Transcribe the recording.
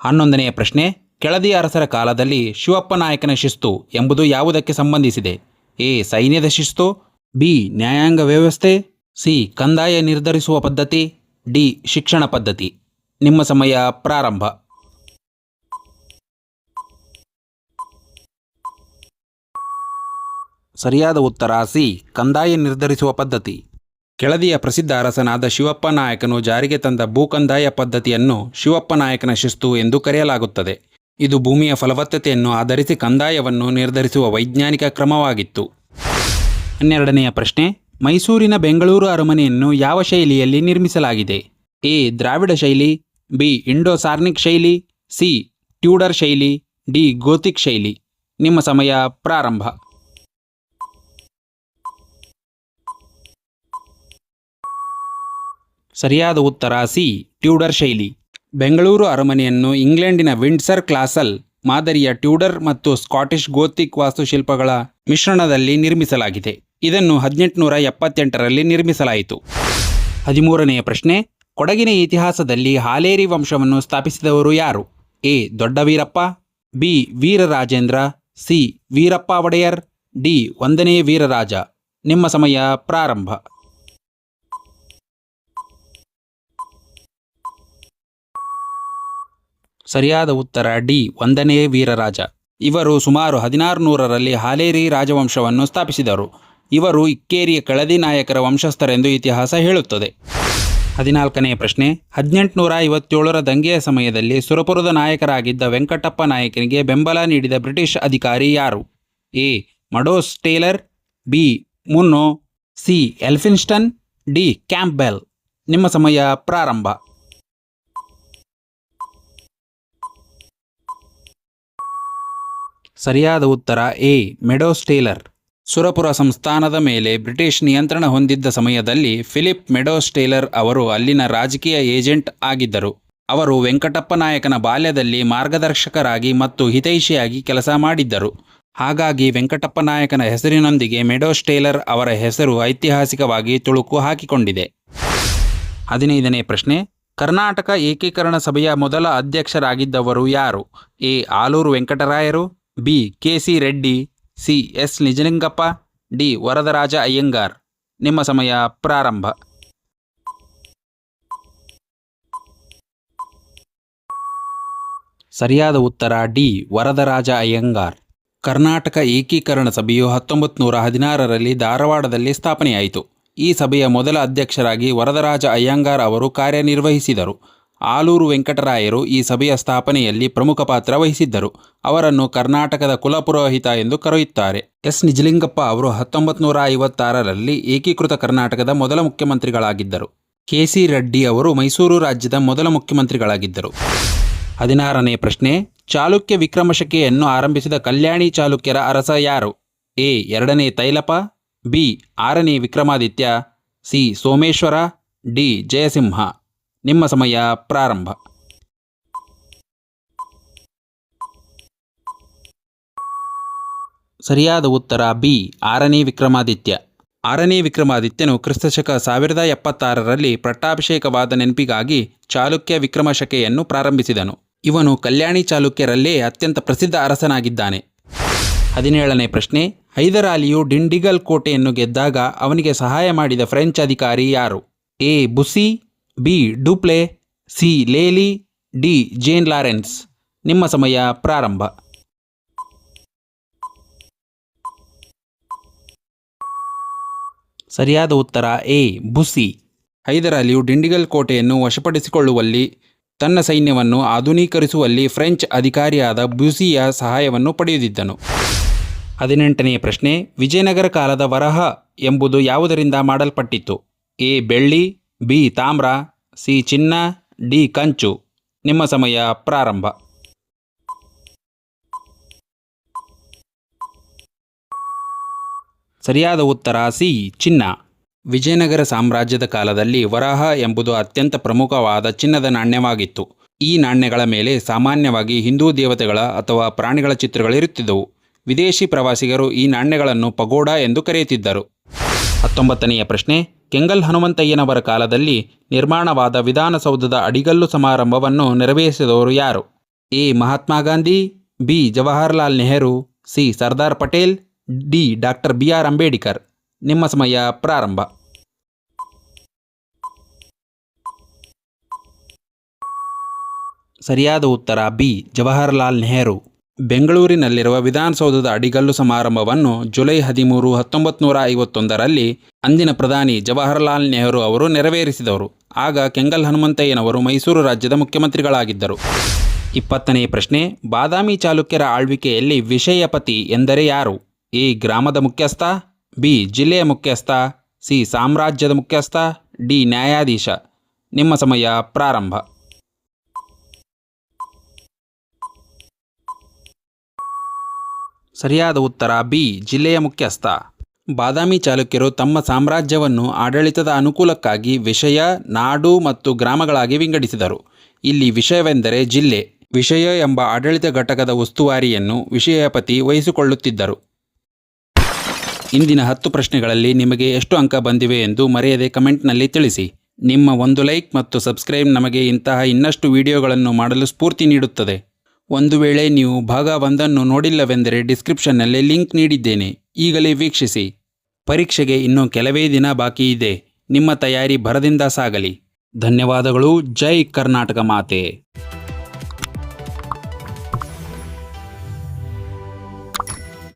11ನೆಯ ಪ್ರಶ್ನೆ, ಕೆಳದಿ ಅರಸರ ಕಾಲದಲ್ಲಿ ಶಿವಪ್ಪ ನಾಯಕನ ಶಿಸ್ತು ಎಂಬುದು ಯಾವುದಕ್ಕೆ ಸಂಬಂಧಿಸಿದೆ? ಎ. ಸೈನ್ಯದ ಶಿಸ್ತು, ಬಿ. ನ್ಯಾಯಾಂಗ ವ್ಯವಸ್ಥೆ, ಸಿ. ಕಂದಾಯ ನಿರ್ಧರಿಸುವ ಪದ್ಧತಿ, ಡಿ. ಶಿಕ್ಷಣ ಪದ್ಧತಿ. ನಿಮ್ಮ ಸಮಯ ಪ್ರಾರಂಭ. ಸರಿಯಾದ ಉತ್ತರ ಸಿ. ಕಂದಾಯ ನಿರ್ಧರಿಸುವ ಪದ್ಧತಿ. ಕೆಳದಿಯ ಪ್ರಸಿದ್ಧ ಅರಸನಾದ ಶಿವಪ್ಪ ನಾಯಕನು ಜಾರಿಗೆ ತಂದ ಭೂಕಂದಾಯ ಪದ್ಧತಿಯನ್ನು ಶಿವಪ್ಪ ನಾಯಕನ ಶಿಸ್ತು ಎಂದು ಕರೆಯಲಾಗುತ್ತದೆ. ಇದು ಭೂಮಿಯ ಫಲವತ್ತತೆಯನ್ನು ಆಧರಿಸಿ ಕಂದಾಯವನ್ನು ನಿರ್ಧರಿಸುವ ವೈಜ್ಞಾನಿಕ ಕ್ರಮವಾಗಿತ್ತು. 12ನೆಯ ಪ್ರಶ್ನೆ, ಮೈಸೂರಿನ ಬೆಂಗಳೂರು ಅರಮನೆಯನ್ನು ಯಾವ ಶೈಲಿಯಲ್ಲಿ ನಿರ್ಮಿಸಲಾಗಿದೆ? ಎ. ದ್ರಾವಿಡ ಶೈಲಿ, ಬಿ. ಇಂಡೋ ಸಾರ್ನಿಕ್ ಶೈಲಿ, ಸಿ. ಟ್ಯೂಡರ್ ಶೈಲಿ, ಡಿ. ಗೋಥಿಕ್ ಶೈಲಿ. ನಿಮ್ಮ ಸಮಯ ಪ್ರಾರಂಭ. ಸರಿಯಾದ ಉತ್ತರ ಸಿ. ಟ್ಯೂಡರ್ ಶೈಲಿ. ಬೆಂಗಳೂರು ಅರಮನೆಯನ್ನು ಇಂಗ್ಲೆಂಡಿನ ವಿಂಡ್ಸರ್ ಕ್ಲಾಸಲ್ ಮಾದರಿಯ ಟ್ಯೂಡರ್ ಮತ್ತು ಸ್ಕಾಟಿಷ್ ಗೋಥಿಕ್ ವಾಸ್ತುಶಿಲ್ಪಗಳ ಮಿಶ್ರಣದಲ್ಲಿ ನಿರ್ಮಿಸಲಾಗಿದೆ. ಇದನ್ನು 1878ರಲ್ಲಿ ನಿರ್ಮಿಸಲಾಯಿತು. 13ನೆಯ ಪ್ರಶ್ನೆ, ಕೊಡಗಿನ ಇತಿಹಾಸದಲ್ಲಿ ಹಾಲೇರಿ ವಂಶವನ್ನು ಸ್ಥಾಪಿಸಿದವರು ಯಾರು? A. Dodda Veerappa, B. Veerarajendra, C. Veerappa Wodeyar, D. 1ನೇ ವೀರರಾಜ. ನಿಮ್ಮ ಸಮಯ ಪ್ರಾರಂಭ. ಸರಿಯಾದ ಉತ್ತರ ಡಿ. 1ನೇ ವೀರರಾಜ. ಇವರು ಸುಮಾರು 1600ರಲ್ಲಿ ಹಾಲೇರಿ ರಾಜವಂಶವನ್ನು ಸ್ಥಾಪಿಸಿದರು. ಇವರು ಇಕ್ಕೇರಿಯ ಕೆಳದಿ ನಾಯಕರ ವಂಶಸ್ಥರೆಂದು ಇತಿಹಾಸ ಹೇಳುತ್ತದೆ. 14ನೆಯ ಪ್ರಶ್ನೆ, 1857ರ ದಂಗೆಯ ಸಮಯದಲ್ಲಿ ಸುರಪುರದ ನಾಯಕರಾಗಿದ್ದ ವೆಂಕಟಪ್ಪ ನಾಯಕನಿಗೆ ಬೆಂಬಲ ನೀಡಿದ ಬ್ರಿಟಿಷ್ ಅಧಿಕಾರಿ ಯಾರು? A. Meadows Taylor, B. Munro, C. Elphinstone, D. Campbell. ನಿಮ್ಮ ಸಮಯ ಪ್ರಾರಂಭ. ಸರಿಯಾದ ಉತ್ತರ ಎ. Meadows Taylor. ಸುರಪುರ ಸಂಸ್ಥಾನದ ಮೇಲೆ ಬ್ರಿಟಿಷ್ ನಿಯಂತ್ರಣ ಹೊಂದಿದ್ದ ಸಮಯದಲ್ಲಿ ಫಿಲಿಪ್ ಮೆಡೋಸ್ ಟೇಲರ್ ಅವರು ಅಲ್ಲಿನ ರಾಜಕೀಯ ಏಜೆಂಟ್ ಆಗಿದ್ದರು. ಅವರು ವೆಂಕಟಪ್ಪ ನಾಯಕನ ಬಾಲ್ಯದಲ್ಲಿ ಮಾರ್ಗದರ್ಶಕರಾಗಿ ಮತ್ತು ಹಿತೈಷಿಯಾಗಿ ಕೆಲಸ ಮಾಡಿದ್ದರು. ಹಾಗಾಗಿ ವೆಂಕಟಪ್ಪ ನಾಯಕನ ಹೆಸರಿನೊಂದಿಗೆ ಮೆಡೋಸ್ ಟೇಲರ್ ಅವರ ಹೆಸರು ಐತಿಹಾಸಿಕವಾಗಿ ತುಳುಕು ಹಾಕಿಕೊಂಡಿದೆ. 15ನೇ ಪ್ರಶ್ನೆ, ಕರ್ನಾಟಕ ಏಕೀಕರಣ ಸಭೆಯ ಮೊದಲ ಅಧ್ಯಕ್ಷರಾಗಿದ್ದವರು ಯಾರು? ಎ. ಆಲೂರು ವೆಂಕಟರಾಯರು, B. K. C. Reddy, C. S. Nijalingappa, D. Varadaraja Iyengar. ನಿಮ್ಮ ಸಮಯ ಪ್ರಾರಂಭ. ಸರಿಯಾದ ಉತ್ತರ ಡಿ. ವರದರಾಜ ಅಯ್ಯಂಗಾರ್. ಕರ್ನಾಟಕ ಏಕೀಕರಣ ಸಭೆಯು 1916ರಲ್ಲಿ ಧಾರವಾಡದಲ್ಲಿ ಸ್ಥಾಪನೆಯಾಯಿತು. ಈ ಸಭೆಯ ಮೊದಲ ಅಧ್ಯಕ್ಷರಾಗಿ ವರದರಾಜ ಅಯ್ಯಂಗಾರ್ ಅವರು ಕಾರ್ಯನಿರ್ವಹಿಸಿದರು. ಆಲೂರು ವೆಂಕಟರಾಯರು ಈ ಸಭೆಯ ಸ್ಥಾಪನೆಯಲ್ಲಿ ಪ್ರಮುಖ ಪಾತ್ರ ವಹಿಸಿದ್ದರು. ಅವರನ್ನು ಕರ್ನಾಟಕದ ಕುಲಪುರೋಹಿತ ಎಂದು ಕರೆಯುತ್ತಾರೆ. ಎಸ್. ನಿಜಲಿಂಗಪ್ಪ ಅವರು 1956ರಲ್ಲಿ ಏಕೀಕೃತ ಕರ್ನಾಟಕದ ಮೊದಲ ಮುಖ್ಯಮಂತ್ರಿಗಳಾಗಿದ್ದರು. ಕೆ. ಸಿ. ರೆಡ್ಡಿ ಅವರು ಮೈಸೂರು ರಾಜ್ಯದ ಮೊದಲ ಮುಖ್ಯಮಂತ್ರಿಗಳಾಗಿದ್ದರು. 16ನೇ ಪ್ರಶ್ನೆ, ಚಾಲುಕ್ಯ ವಿಕ್ರಮಶಕೆಯನ್ನು ಆರಂಭಿಸಿದ ಕಲ್ಯಾಣಿ ಚಾಲುಕ್ಯರ ಅರಸ ಯಾರು? ಎ. 2ನೇ ತೈಲಪ, ಬಿ. 6ನೇ ವಿಕ್ರಮಾದಿತ್ಯ, ಸಿ. ಸೋಮೇಶ್ವರ, ಡಿ. ಜಯಸಿಂಹ. ನಿಮ್ಮ ಸಮಯ ಪ್ರಾರಂಭ. ಸರಿಯಾದ ಉತ್ತರ ಬಿ. 6ನೇ ವಿಕ್ರಮಾದಿತ್ಯ. 6ನೇ ವಿಕ್ರಮಾದಿತ್ಯನು ಕ್ರಿಸ್ತಶಕ 1076ರಲ್ಲಿ ಪಟ್ಟಾಭಿಷೇಕವಾದ ನೆನಪಿಗಾಗಿ ಚಾಲುಕ್ಯ ವಿಕ್ರಮಶಕೆಯನ್ನು ಪ್ರಾರಂಭಿಸಿದನು. ಇವನು ಕಲ್ಯಾಣಿ ಚಾಲುಕ್ಯರಲ್ಲೇ ಅತ್ಯಂತ ಪ್ರಸಿದ್ಧ ಅರಸನಾಗಿದ್ದಾನೆ. 17ನೇ ಪ್ರಶ್ನೆ, ಹೈದರಾಲಿಯು ಡಿಂಡಿಗಲ್ ಕೋಟೆಯನ್ನು ಗೆದ್ದಾಗ ಅವನಿಗೆ ಸಹಾಯ ಮಾಡಿದ ಫ್ರೆಂಚ್ ಅಧಿಕಾರಿ ಯಾರು? A. Bussy, B. Dupleix, C. Lally, D. Jane Lawrence. ನಿಮ್ಮ ಸಮಯ ಪ್ರಾರಂಭ. ಸರಿಯಾದ ಉತ್ತರ ಎ. ಬುಸ್ಸಿ. ಹೈದರಾಲಿಯು ಡಿಂಡಿಗಲ್ ಕೋಟೆಯನ್ನು ವಶಪಡಿಸಿಕೊಳ್ಳುವಲ್ಲಿ ತನ್ನ ಸೈನ್ಯವನ್ನು ಆಧುನೀಕರಿಸುವಲ್ಲಿ ಫ್ರೆಂಚ್ ಅಧಿಕಾರಿಯಾದ ಬುಸ್ಸಿಯ ಸಹಾಯವನ್ನು ಪಡೆಯುತ್ತಿದ್ದನು. 18ನೇ ಪ್ರಶ್ನೆ, ವಿಜಯನಗರ ಕಾಲದ ವರಹ ಎಂಬುದು ಯಾವುದರಿಂದ ಮಾಡಲ್ಪಟ್ಟಿತ್ತು? ಎ. ಬೆಳ್ಳಿ, ಬಿ. ತಾಮ್ರ, ಸಿ. ಚಿನ್ನ, ಡಿ. ಕಂಚು. ನಿಮ್ಮ ಸಮಯ ಪ್ರಾರಂಭ. ಸರಿಯಾದ ಉತ್ತರ ಸಿ. ಚಿನ್ನ. ವಿಜಯನಗರ ಸಾಮ್ರಾಜ್ಯದ ಕಾಲದಲ್ಲಿ ವರಾಹ ಎಂಬುದು ಅತ್ಯಂತ ಪ್ರಮುಖವಾದ ಚಿನ್ನದ ನಾಣ್ಯವಾಗಿತ್ತು. ಈ ನಾಣ್ಯಗಳ ಮೇಲೆ ಸಾಮಾನ್ಯವಾಗಿ ಹಿಂದೂ ದೇವತೆಗಳ ಅಥವಾ ಪ್ರಾಣಿಗಳ ಚಿತ್ರಗಳಿರುತ್ತಿದ್ದವು. ವಿದೇಶಿ ಪ್ರವಾಸಿಗರು ಈ ನಾಣ್ಯಗಳನ್ನು ಪಗೋಡಾ ಎಂದು ಕರೆಯುತ್ತಿದ್ದರು. 19ನೆಯ ಪ್ರಶ್ನೆ, ಕೆಂಗಲ್ ಹನುಮಂತಯ್ಯನವರ ಕಾಲದಲ್ಲಿ ನಿರ್ಮಾಣವಾದ ವಿಧಾನಸೌಧದ ಅಡಿಗಲ್ಲು ಸಮಾರಂಭವನ್ನು ನೆರವೇರಿಸಿದವರು ಯಾರು? A Mahatma Gandhi, B Jawaharlal Nehru, C Sardar Patel, D doctor BR Ambedkar. ನಿಮ್ಮ ಸಮಯ ಪ್ರಾರಂಭ. ಸರಿಯಾದ ಉತ್ತರ ಬಿ ಜವಾಹರ್ಲಾಲ್ ನೆಹರು. ಬೆಂಗಳೂರಿನಲ್ಲಿರುವ ವಿಧಾನಸೌಧದ ಅಡಿಗಲ್ಲು ಸಮಾರಂಭವನ್ನು ಜುಲೈ 13, 1951ರಲ್ಲಿ ಅಂದಿನ ಪ್ರಧಾನಿ ಜವಾಹರ್ಲಾಲ್ ನೆಹರು ಅವರು ನೆರವೇರಿಸಿದವರು. ಆಗ ಕೆಂಗಲ್ ಹನುಮಂತಯ್ಯನವರು ಮೈಸೂರು ರಾಜ್ಯದ ಮುಖ್ಯಮಂತ್ರಿಗಳಾಗಿದ್ದರು. 20ನೇ ಪ್ರಶ್ನೆ. ಬಾದಾಮಿ ಚಾಲುಕ್ಯರ ಆಳ್ವಿಕೆಯಲ್ಲಿ ವಿಷಯಪತಿ ಎಂದರೆ ಯಾರು? ಎ ಗ್ರಾಮದ ಮುಖ್ಯಸ್ಥ, ಬಿ ಜಿಲ್ಲೆಯ ಮುಖ್ಯಸ್ಥ, ಸಿ ಸಾಮ್ರಾಜ್ಯದ ಮುಖ್ಯಸ್ಥ, ಡಿ ನ್ಯಾಯಾಧೀಶ. ನಿಮ್ಮ ಸಮಯ ಪ್ರಾರಂಭ. ಸರಿಯಾದ ಉತ್ತರ ಬಿ ಜಿಲ್ಲೆಯ ಮುಖ್ಯಸ್ಥ. ಬಾದಾಮಿ ಚಾಲುಕ್ಯರು ತಮ್ಮ ಸಾಮ್ರಾಜ್ಯವನ್ನು ಆಡಳಿತದ ಅನುಕೂಲಕ್ಕಾಗಿ ವಿಷಯ, ನಾಡು ಮತ್ತು ಗ್ರಾಮಗಳಾಗಿ ವಿಂಗಡಿಸಿದರು. ಇಲ್ಲಿ ವಿಷಯವೆಂದರೆ ಜಿಲ್ಲೆ. ವಿಷಯ ಎಂಬ ಆಡಳಿತ ಘಟಕದ ಉಸ್ತುವಾರಿಯನ್ನು ವಿಷಯಪತಿ ವಹಿಸಿಕೊಳ್ಳುತ್ತಿದ್ದರು. ಇಂದಿನ 10 ಪ್ರಶ್ನೆಗಳಲ್ಲಿ ನಿಮಗೆ ಎಷ್ಟು ಅಂಕ ಬಂದಿವೆ ಎಂದು ಮರೆಯದೆ ಕಮೆಂಟ್ನಲ್ಲಿ ತಿಳಿಸಿ. ನಿಮ್ಮ ಒಂದು ಲೈಕ್ ಮತ್ತು ಸಬ್ಸ್ಕ್ರೈಬ್ ನಮಗೆ ಇಂತಹ ಇನ್ನಷ್ಟು ವಿಡಿಯೋಗಳನ್ನು ಮಾಡಲು ಸ್ಫೂರ್ತಿ ನೀಡುತ್ತದೆ. ಒಂದು ವೇಳೆ ನೀವು ಭಾಗ 1 ನೋಡಿಲ್ಲವೆಂದರೆ ಡಿಸ್ಕ್ರಿಪ್ಷನ್ನಲ್ಲಿ ಲಿಂಕ್ ನೀಡಿದ್ದೇನೆ, ಈಗಲೇ ವೀಕ್ಷಿಸಿ. ಪರೀಕ್ಷೆಗೆ ಇನ್ನೂ ಕೆಲವೇ ದಿನ ಬಾಕಿ ಇದೆ. ನಿಮ್ಮ ತಯಾರಿ ಭರದಿಂದ ಸಾಗಲಿ. ಧನ್ಯವಾದಗಳು. ಜೈ ಕರ್ನಾಟಕ ಮಾತೆ.